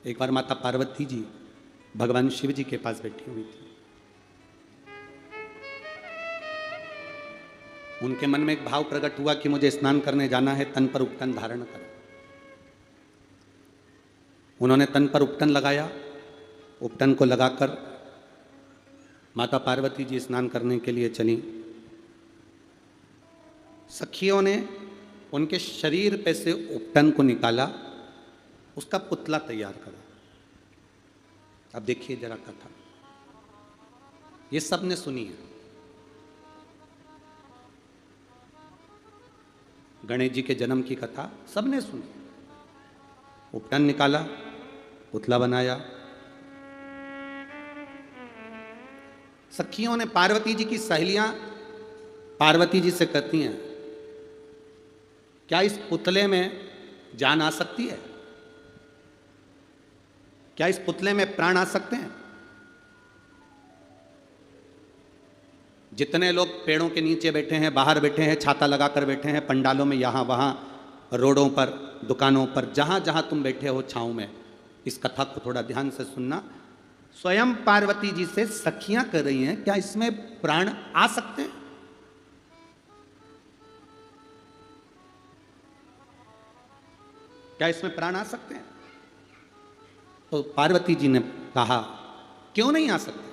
एक बार माता पार्वती जी भगवान शिव जी के पास बैठी हुई थी। उनके मन में एक भाव प्रकट हुआ कि मुझे स्नान करने जाना है, तन पर उपटन धारण कर। उन्होंने तन पर उपटन लगाया, उपटन को लगाकर माता पार्वती जी स्नान करने के लिए चली। सखियों ने उनके शरीर पे से उपटन को निकाला, उसका पुतला तैयार करा। अब देखिए जरा कथा, ये सबने सुनी है। गणेश जी के जन्म की कथा सबने सुनी। उपटन निकाला, पुतला बनाया। सखियों ने, पार्वती जी की सहेलियां पार्वती जी से कहती हैं, क्या इस पुतले में जान आ सकती है? क्या इस पुतले में प्राण आ सकते हैं? जितने लोग पेड़ों के नीचे बैठे हैं, बाहर बैठे हैं, छाता लगाकर बैठे हैं, पंडालों में, यहां वहां, रोडों पर, दुकानों पर, जहां जहां तुम बैठे हो छांव में, इस कथा को थोड़ा ध्यान से सुनना। स्वयं पार्वती जी से सखियां कर रही हैं, क्या इसमें प्राण आ सकते हैं? क्या इसमें प्राण आ सकते हैं? तो पार्वती जी ने कहा, क्यों नहीं आ सकते?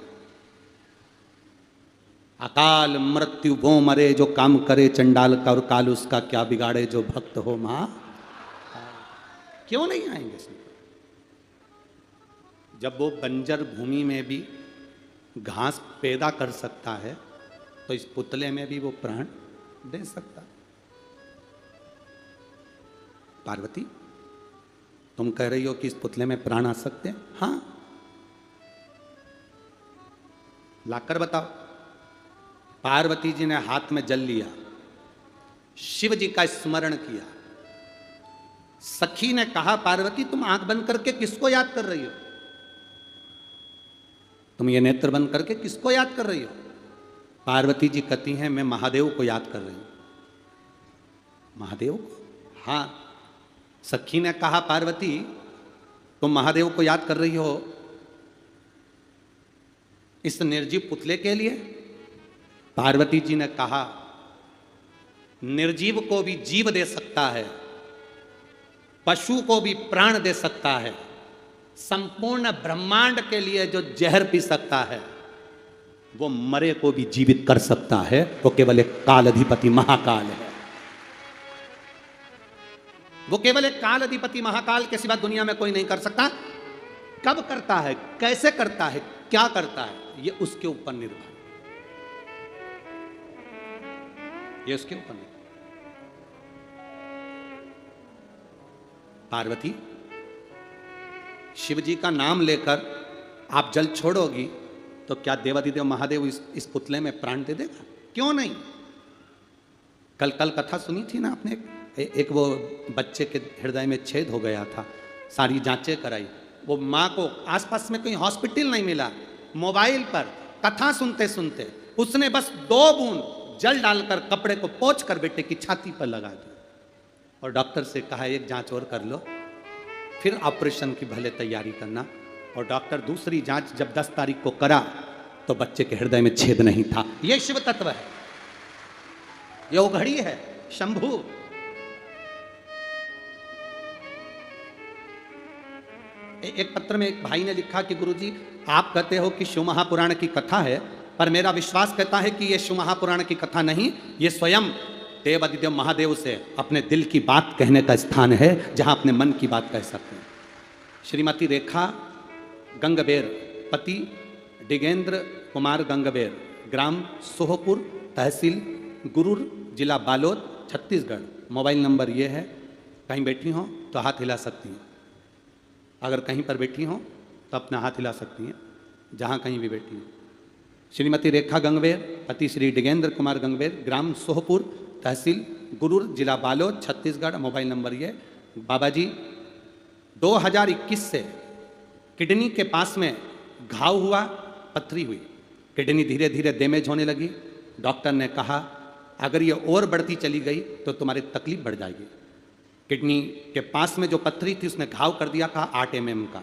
अकाल मृत्यु वो मरे जो काम करे चंडाल का, और काल उसका क्या बिगाड़े जो भक्त हो मां। क्यों नहीं आएंगे इसमें? जब वो बंजर भूमि में भी घास पैदा कर सकता है, तो इस पुतले में भी वो प्राण दे सकता है। पार्वती, तुम कह रही हो कि इस पुतले में प्राण आ सकते हैं? हां, लाकर बताओ। पार्वती जी ने हाथ में जल लिया, शिव जी का स्मरण किया। सखी ने कहा, पार्वती तुम आंख बंद करके किसको याद कर रही हो? तुम ये नेत्र बंद करके किसको याद कर रही हो? पार्वती जी कहती हैं, मैं महादेव को याद कर रही हूं। महादेव को? हां। सखी ने कहा, पार्वती तुम महादेव को याद कर रही हो इस निर्जीव पुतले के लिए? पार्वती जी ने कहा, निर्जीव को भी जीव दे सकता है, पशु को भी प्राण दे सकता है, संपूर्ण ब्रह्मांड के लिए जो जहर पी सकता है, वो मरे को भी जीवित कर सकता है। वो केवल एक काल अधिपति महाकाल है। वो केवल एक काल अधिपति महाकाल के सिवा दुनिया में कोई नहीं कर सकता। कब करता है, कैसे करता है, क्या करता है, ये उसके ऊपर निर्भर है। ये उसके ऊपर निर्भर। पार्वती, शिव जी का नाम लेकर आप जल छोड़ोगी तो क्या देवाधिदेव महादेव इस पुतले में प्राण दे देगा? क्यों नहीं? कल कथा सुनी थी ना आपने, एक वो बच्चे के हृदय में छेद हो गया था, सारी जांचें कराई, वो माँ को आसपास में कोई हॉस्पिटल नहीं मिला, मोबाइल पर कथा सुनते सुनते उसने बस 2 बूंद जल डालकर कपड़े को पोंछ कर बेटे की छाती पर लगा दी और डॉक्टर से कहा, एक जांच और कर लो, फिर ऑपरेशन की भले तैयारी करना। और डॉक्टर दूसरी जांच जब 10 तारीख को करा तो बच्चे के हृदय में छेद नहीं था। यह शिव तत्व है, यह उघड़ी है, शंभु। एक पत्र में एक भाई ने लिखा कि गुरुजी आप कहते हो कि शिव महापुराण की कथा है, पर मेरा विश्वास कहता है कि यह शिव महापुराण की कथा नहीं, ये स्वयं देवाधिदेव महादेव से अपने दिल की बात कहने का स्थान है, जहां अपने मन की बात कह सकते हैं। श्रीमती रेखा गंगबेर, पति डिगेंद्र कुमार गंगबेर, ग्राम सोहपुर, तहसील गुरूर, जिला बालोद, छत्तीसगढ़। मोबाइल नंबर ये है। कहीं बैठी हो तो हाथ हिला सकती हैं, अगर कहीं पर बैठी हो तो अपना हाथ हिला सकती हैं, जहाँ कहीं भी बैठी हो। श्रीमती रेखा गंगबेर, पति श्री डिगेंद्र कुमार गंगबेर, ग्राम सोहपुर, तहसील गुरूर, जिला बालोद, छत्तीसगढ़। मोबाइल नंबर ये। बाबा जी 2021 से किडनी के पास में घाव हुआ, पथरी हुई, किडनी धीरे धीरे डैमेज होने लगी। डॉक्टर ने कहा अगर ये और बढ़ती चली गई तो तुम्हारी तकलीफ बढ़ जाएगी। किडनी के पास में जो पथरी थी उसने घाव कर दिया था 8 mm का।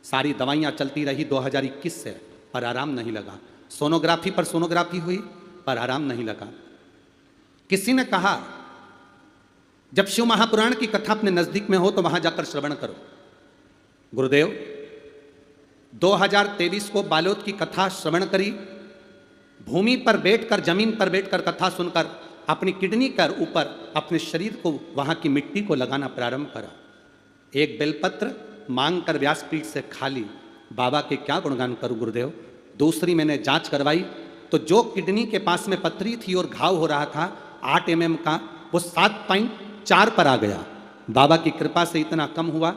सारी दवाइयाँ चलती रही 2021 से, पर आराम नहीं लगा। सोनोग्राफी पर सोनोग्राफी हुई, पर आराम नहीं लगा। किसी ने कहा जब शिव महापुराण की कथा अपने नजदीक में हो तो वहां जाकर श्रवण करो। गुरुदेव 2023 को बालोद की कथा श्रवण करी, भूमि पर बैठकर, जमीन पर बैठकर कथा सुनकर अपनी किडनी कर ऊपर अपने शरीर को, वहां की मिट्टी को लगाना प्रारंभ करा। एक बेलपत्र मांग कर व्यासपीठ से खा ली। बाबा के क्या गुणगान करूं गुरुदेव। दूसरी मैंने जांच करवाई तो जो किडनी के पास में पथरी थी और घाव हो रहा था 8 mm का, वो 7.4 पर आ गया। बाबा की कृपा से इतना कम हुआ।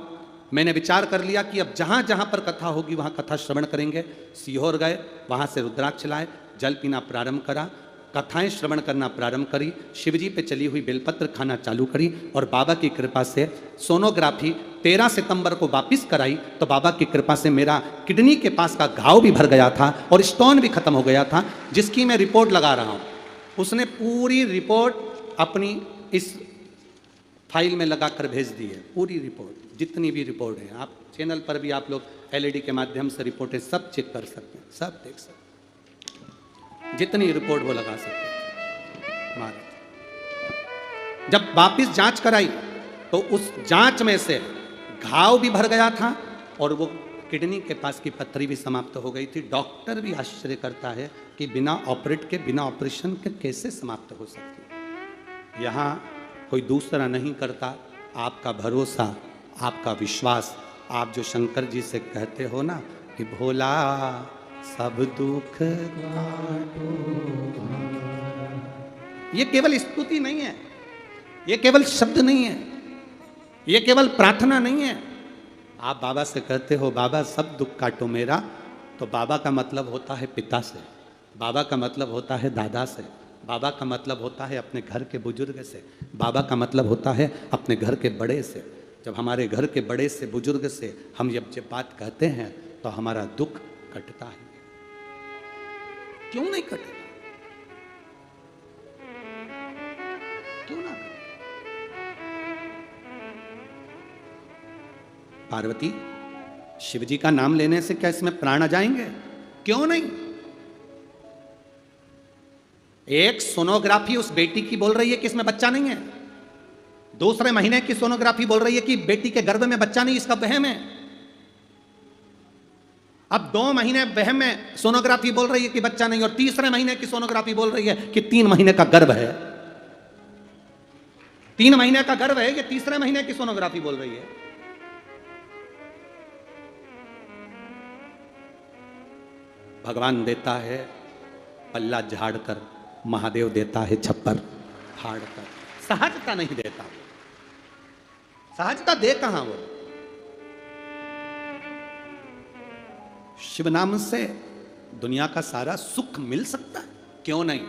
मैंने विचार कर लिया कि अब जहाँ जहाँ पर कथा होगी वहाँ कथा श्रवण करेंगे। सीहोर गए, वहाँ से रुद्राक्ष लाए, जल पीना प्रारंभ करा, कथाएं श्रवण करना प्रारंभ करी, शिवजी पे चली हुई बेलपत्र खाना चालू करी और बाबा की कृपा से सोनोग्राफी 13 सितंबर को वापस कराई तो बाबा की कृपा से मेरा किडनी के पास का घाव भी भर गया था और स्टोन भी खत्म हो गया था, जिसकी मैं रिपोर्ट लगा रहा हूँ। उसने पूरी रिपोर्ट अपनी इस फाइल में लगाकर भेज दी है, पूरी रिपोर्ट, जितनी भी रिपोर्ट है। आप चैनल पर भी आप लोग LED के माध्यम से रिपोर्टें सब चेक कर सकते हैं, सब देख सकते हैं, जितनी रिपोर्ट वो लगा सकते हैं। महाराज जब वापिस जांच कराई तो उस जांच में से घाव भी भर गया था और वो किडनी के पास की पथरी भी समाप्त हो गई थी। डॉक्टर भी आश्चर्य करता है कि बिना ऑपरेशन के कैसे समाप्त हो सकती है। यहाँ कोई दूसरा नहीं करता, आपका भरोसा, आपका विश्वास। आप जो शंकर जी से कहते हो ना कि भोला सब दुख काटो, ये केवल स्तुति नहीं है, ये केवल शब्द नहीं है, ये केवल प्रार्थना नहीं है। आप बाबा से कहते हो बाबा सब दुख काटो मेरा, तो बाबा का मतलब होता है पिता से, बाबा का मतलब होता है दादा से, बाबा का मतलब होता है अपने घर के बुजुर्ग से, बाबा का मतलब होता है अपने घर के बड़े से। जब हमारे घर के बड़े से, बुजुर्ग से हम जब बात कहते हैं तो हमारा दुख कटता है। क्यों नहीं कटेगा? क्यों ना कटे? पार्वती, शिवजी का नाम लेने से क्या इसमें प्राण आ जाएंगे? क्यों नहीं? एक सोनोग्राफी उस बेटी की बोल रही है कि इसमें बच्चा नहीं है, दूसरे महीने की सोनोग्राफी बोल रही है कि बेटी के गर्भ में बच्चा नहीं, इसका वहम है। अब 2 महीने वहम में सोनोग्राफी बोल रही है कि बच्चा नहीं, और तीसरे महीने की सोनोग्राफी बोल रही है कि 3 महीने का गर्भ है। 3 महीने का गर्भ है, ये तीसरे महीने की सोनोग्राफी बोल रही है। भगवान देता है पल्ला झाड़कर, महादेव देता है छप्पर फाड़कर। सहजता नहीं देता, सहजता दे कहां वो? शिव नाम से दुनिया का सारा सुख मिल सकता है, क्यों नहीं?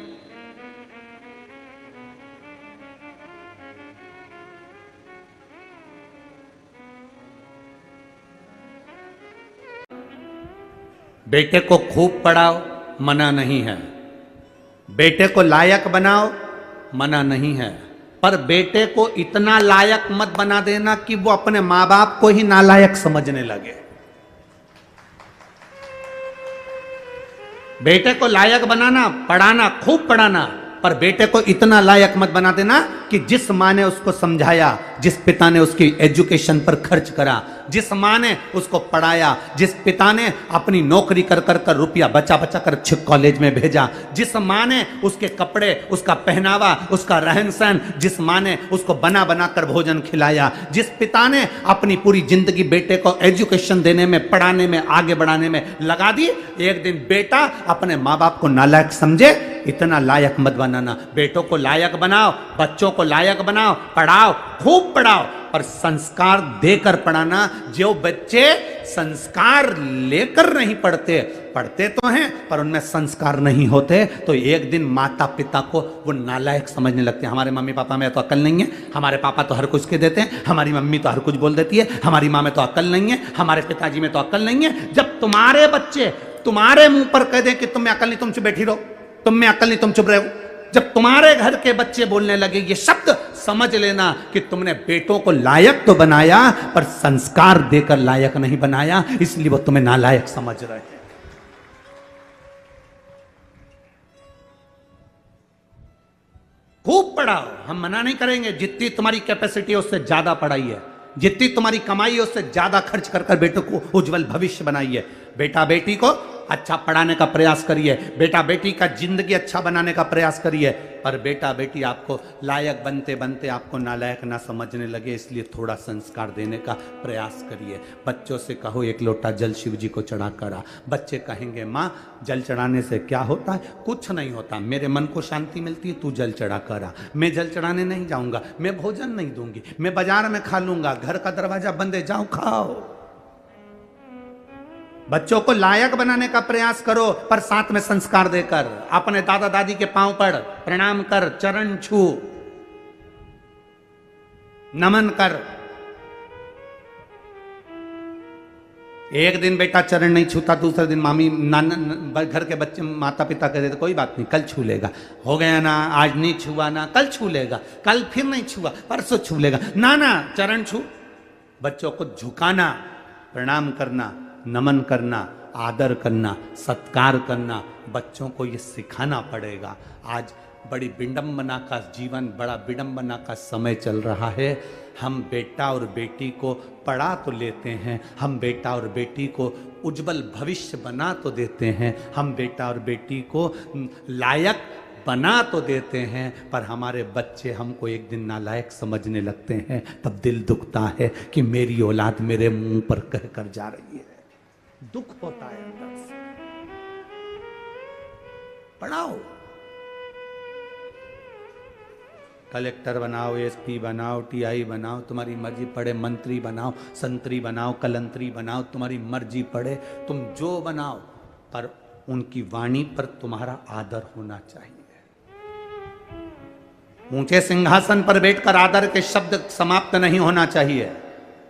बेटे को खूब पढ़ाओ, मना नहीं है। बेटे को लायक बनाओ, मना नहीं है। पर बेटे को इतना लायक मत बना देना कि वो अपने मां बाप को ही नालायक समझने लगे। बेटे को लायक बनाना, पढ़ाना, खूब पढ़ाना, पर बेटे को इतना लायक मत बना देना कि जिस माँ ने उसको समझाया, जिस पिता ने उसकी एजुकेशन पर खर्च करा, जिस माँ ने उसको पढ़ाया, जिस पिता ने अपनी नौकरी कर कर कर रुपया बचा बचा कर अच्छे कॉलेज में भेजा, जिस माँ ने उसके कपड़े, उसका पहनावा, उसका रहन सहन, जिस माँ ने उसको बना बना कर भोजन खिलाया, जिस पिता ने अपनी पूरी जिंदगी बेटे को एजुकेशन देने में, पढ़ाने में, आगे बढ़ाने में लगा दी, एक दिन बेटा अपने माँ बाप को नालायक समझे। इतना लायक मत बनाना। बेटों को लायक बनाओ, बच्चों को लायक बनाओ, पढ़ाओ, खूब पढ़ाओ, पर संस्कार देकर पढ़ाना। जो बच्चे संस्कार लेकर नहीं पढ़ते, पढ़ते तो हैं पर उनमें संस्कार नहीं होते, तो एक दिन माता पिता को वो नालायक समझने लगते हैं। हमारे मम्मी पापा में तो अकल नहीं है, हमारे पापा तो हर कुछ के देते हैं, हमारी मम्मी तो हर कुछ बोल देती है, हमारी माँ में तो अकल नहीं है, हमारे पिताजी में तो अकल नहीं है। जब तुम्हारे बच्चे तुम्हारे मुंह पर कह दें कि तुम में अकल नहीं, तुम चुप बैठी रहो, तुम में अकल नहीं, तुम चुप रहो, जब तुम्हारे घर के बच्चे बोलने लगे ये शब्द समझ लेना कि तुमने बेटों को लायक तो बनाया पर संस्कार देकर लायक नहीं बनाया, इसलिए वो तुम्हें नालायक समझ रहे हैं। खूब पढ़ाओ, हम मना नहीं करेंगे, जितनी तुम्हारी कैपेसिटी है उससे ज्यादा पढ़ाई है, जितनी तुम्हारी कमाई है उससे ज्यादा खर्च कर कर बेटों को उज्जवल भविष्य बनाइए। बेटा बेटी को अच्छा पढ़ाने का प्रयास करिए, बेटा बेटी का जिंदगी अच्छा बनाने का प्रयास करिए, पर बेटा बेटी आपको लायक बनते बनते आपको नालायक ना समझने लगे, इसलिए थोड़ा संस्कार देने का प्रयास करिए। बच्चों से कहो एक लोटा जल शिव जी को चढ़ा करा, बच्चे कहेंगे माँ जल चढ़ाने से क्या होता है? कुछ नहीं होता, मेरे मन को शांति मिलती है, तू जल चढ़ा करा। मैं जल चढ़ाने नहीं जाऊंगा, मैं भोजन नहीं दूंगी, मैं बाजार में खा लूंगा, घर का दरवाजा बंद है, जाओ खाओ। बच्चों को लायक बनाने का प्रयास करो, पर साथ में संस्कार देकर। अपने दादा दादी के पांव पड़, प्रणाम कर, चरण छू, नमन कर। एक दिन बेटा चरण नहीं छूता, दूसरे दिन मामी नाना घर के बच्चे माता पिता कहते थे कोई बात नहीं कल छू लेगा, हो गया ना, आज नहीं छुआ ना, कल छू लेगा, कल फिर नहीं छुआ, परसों छू लेगा, ना ना चरण छू। बच्चों को झुकाना, प्रणाम करना, नमन करना, आदर करना, सत्कार करना, बच्चों को ये सिखाना पड़ेगा। आज बड़ी विडंबना का जीवन, बड़ा विडंबना का समय चल रहा है। हम बेटा और बेटी को पढ़ा तो लेते हैं, हम बेटा और बेटी को उज्जवल भविष्य बना तो देते हैं, हम बेटा और बेटी को लायक बना तो देते हैं, पर हमारे बच्चे हमको एक दिन नालायक समझने लगते हैं, तब दिल दुखता है कि मेरी औलाद मेरे मुंह पर कह कर जा रही है, दुख होता है अंदर से। पढ़ाओ, कलेक्टर बनाओ, एसपी बनाओ, टीआई बनाओ, तुम्हारी मर्जी, पढ़े मंत्री बनाओ, संतरी बनाओ, कलंतरी बनाओ, तुम्हारी मर्जी, पढ़े तुम जो बनाओ, पर उनकी वाणी पर तुम्हारा आदर होना चाहिए। ऊंचे सिंहासन पर बैठकर आदर के शब्द समाप्त नहीं होना चाहिए,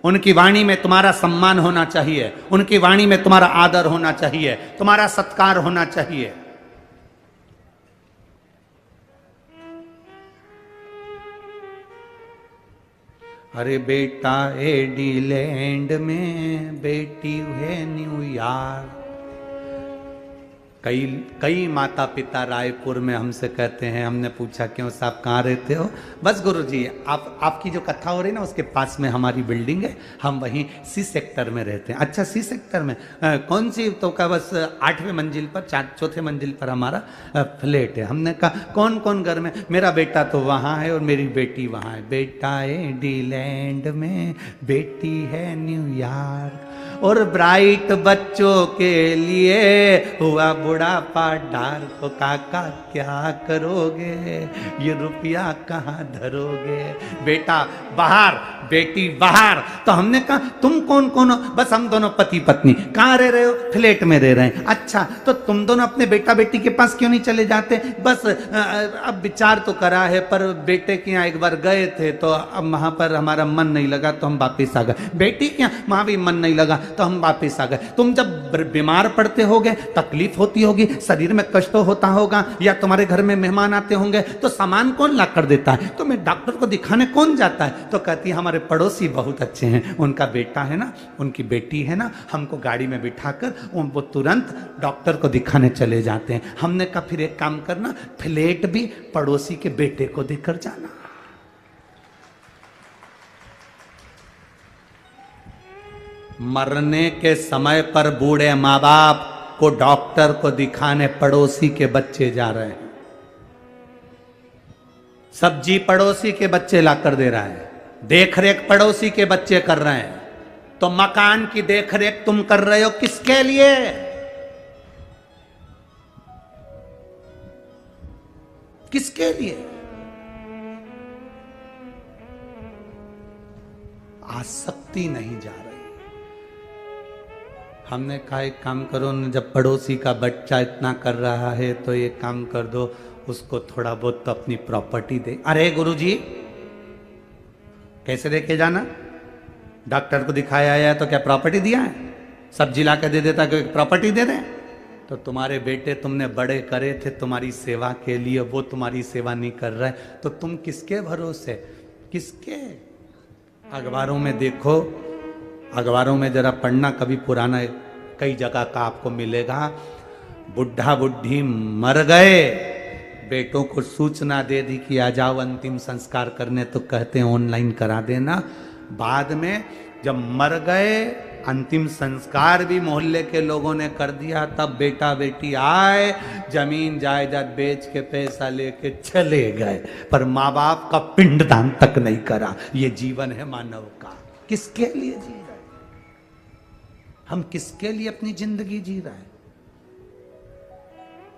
उनकी वाणी में तुम्हारा सम्मान होना चाहिए, उनकी वाणी में तुम्हारा आदर होना चाहिए, तुम्हारा सत्कार होना चाहिए। अरे बेटा एडीलैंड में, बेटी है न्यूयॉर्क। कई माता पिता रायपुर में हमसे कहते हैं, हमने पूछा क्यों साहब कहाँ रहते हो? बस गुरुजी आपकी जो कथा हो रही ना उसके पास में हमारी बिल्डिंग है, हम वहीं सी सेक्टर में रहते हैं। अच्छा सी सेक्टर में कौन सी? तो का बस 8वें मंजिल पर, चौथे मंजिल पर हमारा फ्लैट है। हमने कहा कौन कौन घर में? मेरा बेटा तो वहाँ है और मेरी बेटी वहाँ है। बेटा एडीलैंड में, बेटी है न्यूयॉर्क। और ब्राइट बच्चों के लिए हुआ बुढ़ापा डार को काका क्या करोगे, ये रुपया कहाँ धरोगे? बेटा बाहर, बेटी बाहर। तो हमने कहा तुम कौन कौन हो? बस हम दोनों पति पत्नी। कहाँ रह रहे हो? फ्लैट में रह रहे हैं। अच्छा तो तुम दोनों अपने बेटा बेटी के पास क्यों नहीं चले जाते? बस अब विचार तो करा है, पर बेटे के यहाँ एक बार गए थे तो अब वहाँ पर हमारा मन नहीं लगा तो हम वापिस आ गए। बेटी के यहाँ वहाँ भी मन नहीं लगा तो हम वापिस आ गए। तुम जब बीमार पड़ते होगे, तकलीफ होती होगी, शरीर में कष्ट होता होगा, या तुम्हारे घर में मेहमान आते होंगे, तो सामान कौन ला कर देता है? तो मैं डॉक्टर को दिखाने कौन जाता है? तो कहती है हमारे पड़ोसी बहुत अच्छे हैं, उनका बेटा है ना, उनकी बेटी है ना, हमको गाड़ी में बिठाकर वो तुरंत डॉक्टर को दिखाने चले जाते हैं। हमने कहा फिर एक काम करना, फ्लैट भी पड़ोसी के बेटे को देकर जाना। मरने के समय पर बूढ़े माँ बाप को डॉक्टर को दिखाने पड़ोसी के बच्चे जा रहे हैं। सब्जी पड़ोसी के बच्चे लाकर दे रहा है, देखरेख पड़ोसी के बच्चे कर रहे हैं। तो मकान की देखरेख तुम कर रहे हो किसके लिए? किसके लिए? आसक्ति नहीं जा रही। हमने कहा एक काम करो न, जब पड़ोसी का बच्चा इतना कर रहा है तो एक काम कर दो, उसको थोड़ा बहुत तो अपनी प्रॉपर्टी दे। अरे गुरुजी कैसे देके जाना? डॉक्टर को दिखाया है तो क्या प्रॉपर्टी दिया है? सब्जी ला के दे देता कि प्रॉपर्टी दे दें? तो तुम्हारे बेटे तुमने बड़े करे थे तुम्हारी सेवा के लिए, वो तुम्हारी सेवा नहीं कर रहे, तो तुम किसके भरोसे? किसके? अखबारों में देखो, अखबारों में जरा पढ़ना, कभी पुराना कई जगह का आपको मिलेगा। बुढ़ा बुढ़ी मर गए, बेटों को सूचना दे दी कि आ जाओ अंतिम संस्कार करने, तो कहते हैं ऑनलाइन करा देना। बाद में जब मर गए, अंतिम संस्कार भी मोहल्ले के लोगों ने कर दिया, तब बेटा बेटी आए, जमीन जायदाद बेच के पैसा लेके चले गए, पर माँ बाप का पिंडदान तक नहीं करा। ये जीवन है मानव का। किसके लिए जी रहे हैं हम? किसके लिए अपनी जिंदगी जी रहे हैं?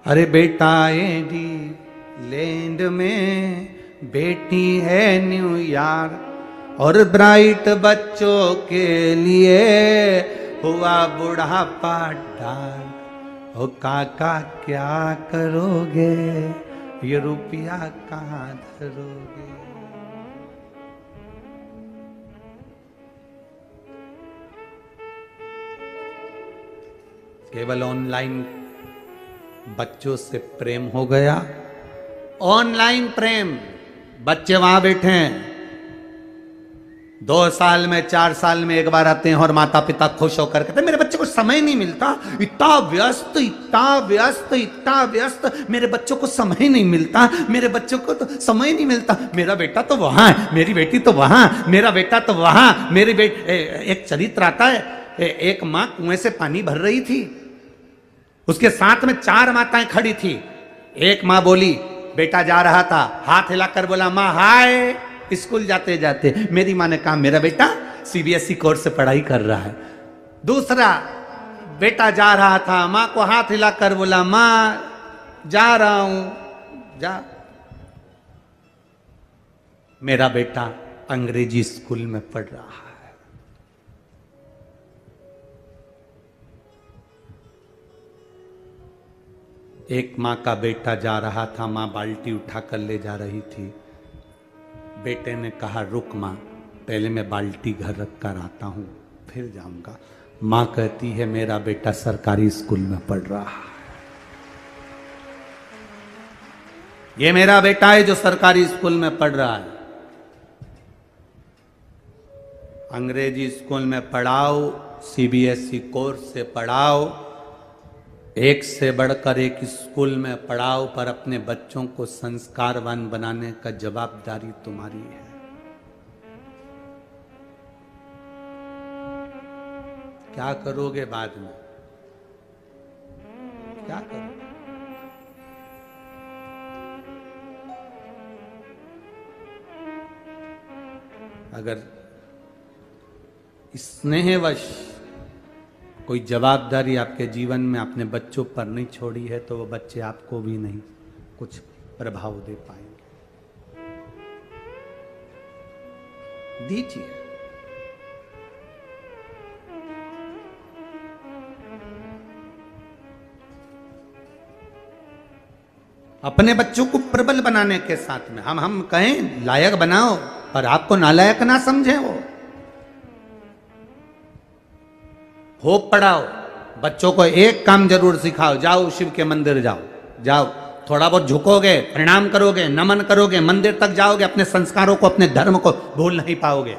अरे बेटा इंग्लैंड में, बेटी है न्यूयॉर्क, और ब्राइट बच्चों के लिए हुआ बुढ़ापा डार्क। ओ काका क्या करोगे, ये रुपया कहाँ धरोगे? केवल ऑनलाइन बच्चों से प्रेम हो गया, ऑनलाइन प्रेम। बच्चे वहां बैठे हैं, 2 साल में 4 साल में एक बार आते हैं, और माता पिता खुश होकर कहते मेरे बच्चे को समय नहीं मिलता, इतना व्यस्त इतना व्यस्त इतना व्यस्त, मेरे बच्चों को समय नहीं मिलता, मेरे बच्चों को तो समय नहीं मिलता। मेरा बेटा तो वहां है, मेरी बेटी तो वहां, मेरा बेटा तो वहां, मेरी बेटी। एक चरित्र आता है, एक माँ कुएं से पानी भर रही थी, उसके साथ में 4 माताएं खड़ी थी। एक माँ बोली, बेटा जा रहा था, हाथ हिलाकर बोला माँ हाय, स्कूल जाते जाते। मेरी माँ ने कहा मेरा बेटा सीबीएसई कोर्स से पढ़ाई कर रहा है। दूसरा बेटा जा रहा था, माँ को हाथ हिलाकर बोला माँ जा रहा हूं, जा। मेरा बेटा अंग्रेजी स्कूल में पढ़ रहा है। एक माँ का बेटा जा रहा था, माँ बाल्टी उठाकर ले जा रही थी। बेटे ने कहा रुक माँ, पहले मैं बाल्टी घर रख कर आता हूँ, फिर जाऊंगा। माँ कहती है मेरा बेटा सरकारी स्कूल में पढ़ रहा है। ये मेरा बेटा है जो सरकारी स्कूल में पढ़ रहा है। अंग्रेजी स्कूल में पढ़ाओ, सीबीएसई कोर्स से पढ़ाओ, एक से बढ़कर एक स्कूल में पढ़ाओ, पर अपने बच्चों को संस्कारवान बनाने का जवाबदारी तुम्हारी है। क्या करोगे बाद में? क्या करोगे? अगर स्नेहवश कोई जवाबदारी आपके जीवन में आपने बच्चों पर नहीं छोड़ी है, तो वो बच्चे आपको भी नहीं कुछ प्रभाव दे पाएंगे। दीजिए। अपने बच्चों को प्रबल बनाने के साथ में हम कहें लायक बनाओ, पर आपको नालायक ना समझे। वो होप पढ़ाओ, बच्चों को एक काम जरूर सिखाओ, जाओ शिव के मंदिर जाओ, जाओ थोड़ा बहुत झुकोगे, प्रणाम करोगे, नमन करोगे, मंदिर तक जाओगे, अपने संस्कारों को अपने धर्म को भूल नहीं पाओगे।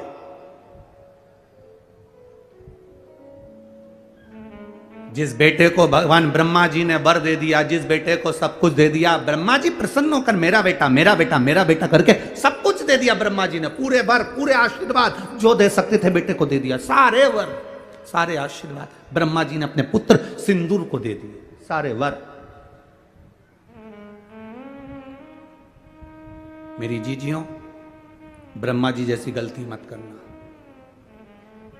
जिस बेटे को भगवान ब्रह्मा जी ने वर दे दिया, जिस बेटे को सब कुछ दे दिया, ब्रह्मा जी प्रसन्न होकर मेरा बेटा मेरा बेटा मेरा बेटा करके सब कुछ दे दिया। ब्रह्मा जी ने पूरे वर पूरे आशीर्वाद जो दे सकते थे बेटे को दे दिया। सारे वर सारे आशीर्वाद ब्रह्मा जी ने अपने पुत्र सिंदूर को दे दिए, सारे वर। मेरी जीजियों, ब्रह्मा जी जैसी गलती मत करना।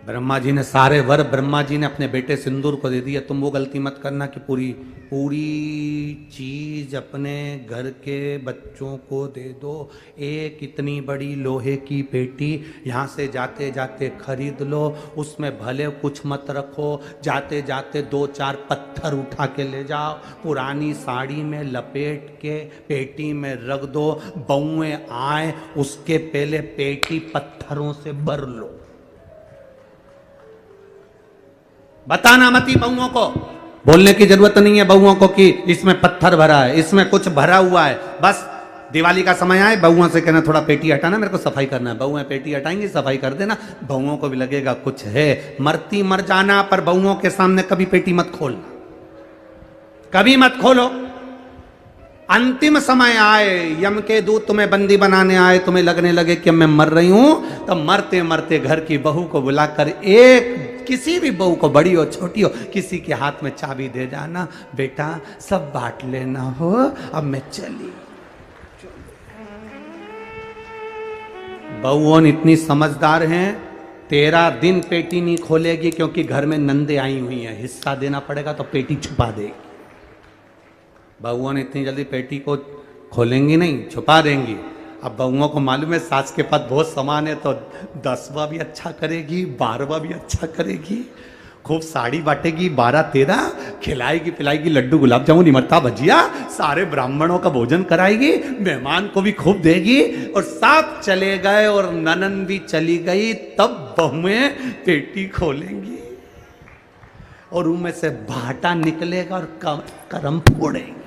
ब्रह्मा जी ने सारे वर ब्रह्मा जी ने अपने बेटे सिंदूर को दे दिया। तुम वो गलती मत करना कि पूरी चीज अपने घर के बच्चों को दे दो। एक इतनी बड़ी लोहे की पेटी यहाँ से जाते जाते खरीद लो, उसमें भले कुछ मत रखो, जाते जाते 2-4 पत्थर उठा के ले जाओ, पुरानी साड़ी में लपेट के पेटी में रख दो, बउएं आए उसके पहले पेटी पत्थरों से भर लो। बताना मती बहुओं को, बोलने की जरूरत नहीं है बहुओं को कि इसमें पत्थर भरा है, इसमें कुछ भरा हुआ है। बस दिवाली का समय आए, बहुओं से कहना थोड़ा पेटी हटाना, मेरे को सफाई करना है। बहुएं पेटी हटाएंगी, सफाई कर देना, बहुओं को भी लगेगा कुछ है। मरती मर जाना, पर बहुओं के सामने कभी पेटी मत खोलना, कभी मत खोलो। अंतिम समय आए, यम के दूत तुम्हें बंदी बनाने आए, तुम्हें लगने लगे कि मैं मर रही हूं, तो मरते मरते घर की बहू को बुलाकर, एक किसी भी बहू को, बड़ी हो छोटी हो, किसी के हाथ में चाबी दे जाना, बेटा सब बांट लेना हो, अब मैं चली। बहुओं इतनी समझदार हैं, 13 दिन पेटी नहीं खोलेगी, क्योंकि घर में नंदे आई हुई हैं, हिस्सा देना पड़ेगा तो पेटी छुपा देगी। बहुओं ने इतनी जल्दी पेटी को खोलेंगी नहीं, छुपा देंगी। अब बहुओं को मालूम है सास के पास बहुत सामान है, तो 10वां भी अच्छा करेगी, 12वां भी अच्छा करेगी, खूब साड़ी बांटेगी, 12-13 खिलाएगी पिलाएगी, लड्डू गुलाब जामुन इमरता भजिया, सारे ब्राह्मणों का भोजन कराएगी, मेहमान को भी खूब देगी, और सब चले गए और ननन भी चली गई, तब बहुएं पेटी खोलेंगी और उनमें से भाटा निकलेगा और करम फोड़ेंगे।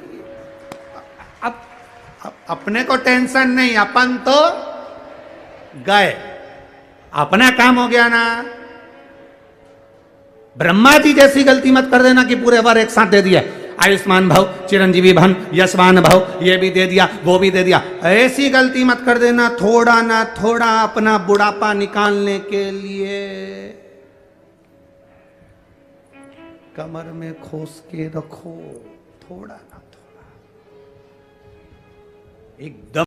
अब अपने को टेंशन नहीं, अपन तो गए, अपना काम हो गया ना। ब्रह्मा जी जैसी गलती मत कर देना कि पूरे बार एक साथ दे दिया, आयुष्मान भव, चिरंजीवी भन, यशवान भव, ये भी दे दिया वो भी दे दिया। ऐसी गलती मत कर देना, थोड़ा ना थोड़ा अपना बुढ़ापा निकालने के लिए कमर में खोस के रखो, थोड़ा ना थोड़ा, एकदम